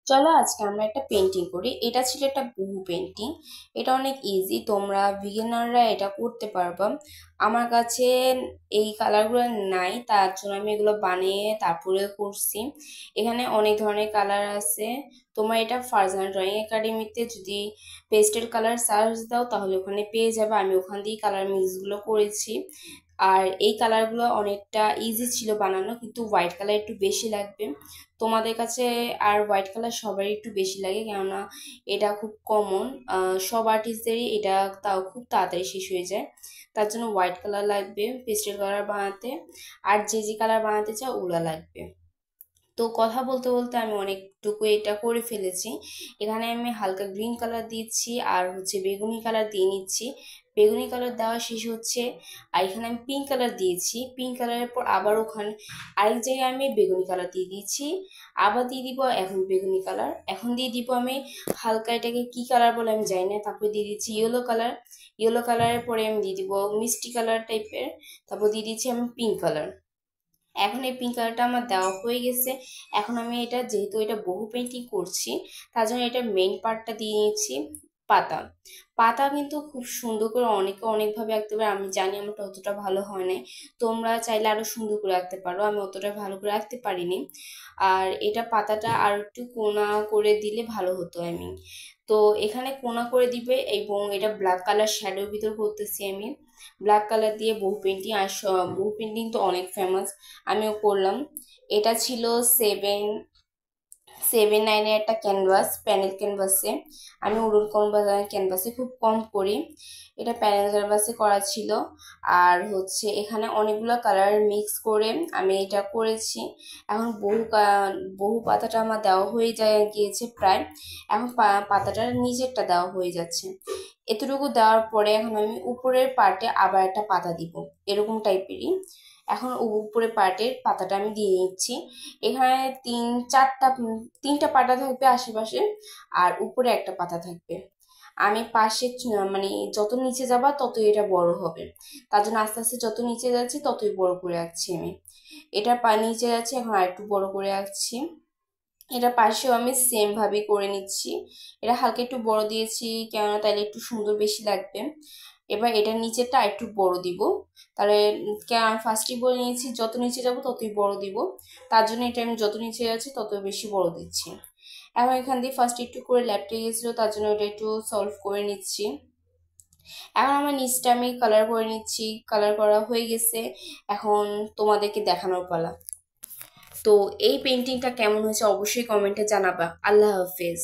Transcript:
চলো আজকে আমরা একটা পেন্টিং করি। এটা ছিল একটা বহু পেন্টিং। এটা অনেক ইজি, তোমরা বিগিনাররা এটা করতে পারবা। আমার কাছে এই কালারগুলো নাই, তার জন্য আমি এগুলো বানিয়ে তারপরে করছি। এখানে অনেক ধরনের কালার আছে। তোমরা এটা ফারজানা ড্রয়িং একাডেমিতে যদি পেস্টেল কালার সার্চ দাও তাহলে ওখানে পেয়ে যাবে। আমি ওখান দিয়ে কালার মিক্সগুলো করেছি। আর এই কালারগুলো অনেকটা ইজি ছিল বানানো, কিন্তু হোয়াইট কালার একটু বেশি লাগবে তোমাদের কাছে। আর হোয়াইট কালার সবারই একটু বেশি লাগে, কেননা এটা খুব কমন। সব আর্টিস্টদেরই এটা তাও খুব তাড়াতাড়ি শেষ হয়ে যায়। তার জন্য হোয়াইট কালার লাগবে পেস্টেল কালার বানাতে। আর যে যে কালার বানাতে চাও ওগুলা লাগবে। তো কথা বলতে বলতে আমি অনেকটুকু এটা করে ফেলেছি। এখানে আমি হালকা গ্রিন কালার দিচ্ছি আর বেগুনি কালার দিয়ে নিচ্ছি। বেগুনি কালার দেওয়া শেষ হচ্ছে, আর এখানে আমি পিঙ্ক কালার দিয়েছি। পিঙ্ক কালারের পর আবার ওখানে আরেক জায়গায় আমি বেগুনি কালার দিয়ে দিচ্ছি। আবার দিয়ে দিব এখন বেগুনি কালার। এখন দিয়ে দিব আমি হালকা, এটাকে কি কালার বলে আমি জানি না। তারপর দিয়ে দিচ্ছি ইয়েলো কালার। ইয়েলো কালারের পরে আমি দিয়ে দিব মিষ্টি কালার টাইপের। তারপর দিয়ে দিচ্ছি আমি পিঙ্ক কালার। এখন এই পিঙ্ক কালারটা আমার দেওয়া হয়ে গেছে। এখন আমি এটা, যেহেতু এটা বহু পেন্টিং করছি, তার জন্য এটা মেইন পার্টটা দিয়ে নিচ্ছি। পাতা। পাতা কিন্তু খুব সুন্দর করে অনেকে অনেকভাবে আঁকতে পারে, আমি জানি আমারটা অতটা ভালো হয় নাই। তোমরা চাইলে আরো সুন্দর করে আঁকতে পারো, আমি অতটা ভালো করে আঁকতে পারিনি। আর এটা পাতাটা আর একটু কোনা করে দিলে ভালো হতো আমি। তো এখানে কোনা করে দিবে, এবং এটা ব্ল্যাক কালার শ্যাডোর ভিতর করতেছি আমি। ব্ল্যাক কালার দিয়ে বহু পেন্টিং, আর বহু পেন্টিং তো অনেক ফেমাস, আমিও করলাম। এটা ছিল 7/9-এর একটা ক্যানভাস, প্যানেল ক্যানভাসে। আমি উডন ক্যানভাসে খুব কম করি, এটা প্যানেল ক্যানভাসে করা ছিল। আর এখানে অনেকগুলো কালার মিক্স করে আমি এটা করেছি। এখন বহু পাতাটা আমার দেওয়া হয়ে গিয়েছে প্রায়। এখন পাতাটার নিচেরটা দেওয়া হয়ে যাচ্ছে। এতটুকু দেওয়ার পরে এখন আমি উপরের পার্টে আবার একটা পাতা দিব, এরকম টাইপেরই। এখন উপরের পার্টের পাতাটা আমি দিয়ে নিচ্ছি। এখানে তিনটা পাতা থাকবে আশেপাশে, আর উপরে একটা পাতা থাকবে। আমি পাশে মানে যত নিচে যাবা ততই এটা বড় হবে, তার জন্য আস্তে আস্তে যত নিচে যাচ্ছি ততই বড় করে আঁকছি আমি। এটা নিচে যাচ্ছে, এখন আর একটু বড় করে আঁকছি। এটা পাশেও আমি সেম ভাবে করে নিচ্ছি। এটা হালকা একটু বড় দিয়েছি, কেননা তাহলে একটু সুন্দর বেশি লাগবে। এবার এটা নিচেরটা একটু বড় দিব, তাহলে ফার্স্টই বলে নিয়েছি যত নিচে যাব ততই বড় দিব। তার জন্য এটা আমি যত নিচে যাচ্ছি তত বেশি বড় দিচ্ছি। এখন এখান দিয়ে ফার্স্ট একটু করে ল্যাপটে গেছিলো, তার জন্য ওটা একটু সলভ করে নিচ্ছি। এখন আমার নিচটা আমি কালার করে নিচ্ছি, কালার করা হয়ে গেছে। এখন তোমাদেরকে দেখানোর পালা। তো এই পেন্টিংটা কেমন হয়েছে অবশ্যই কমেন্টে জানাবা। আল্লাহ হাফেজ।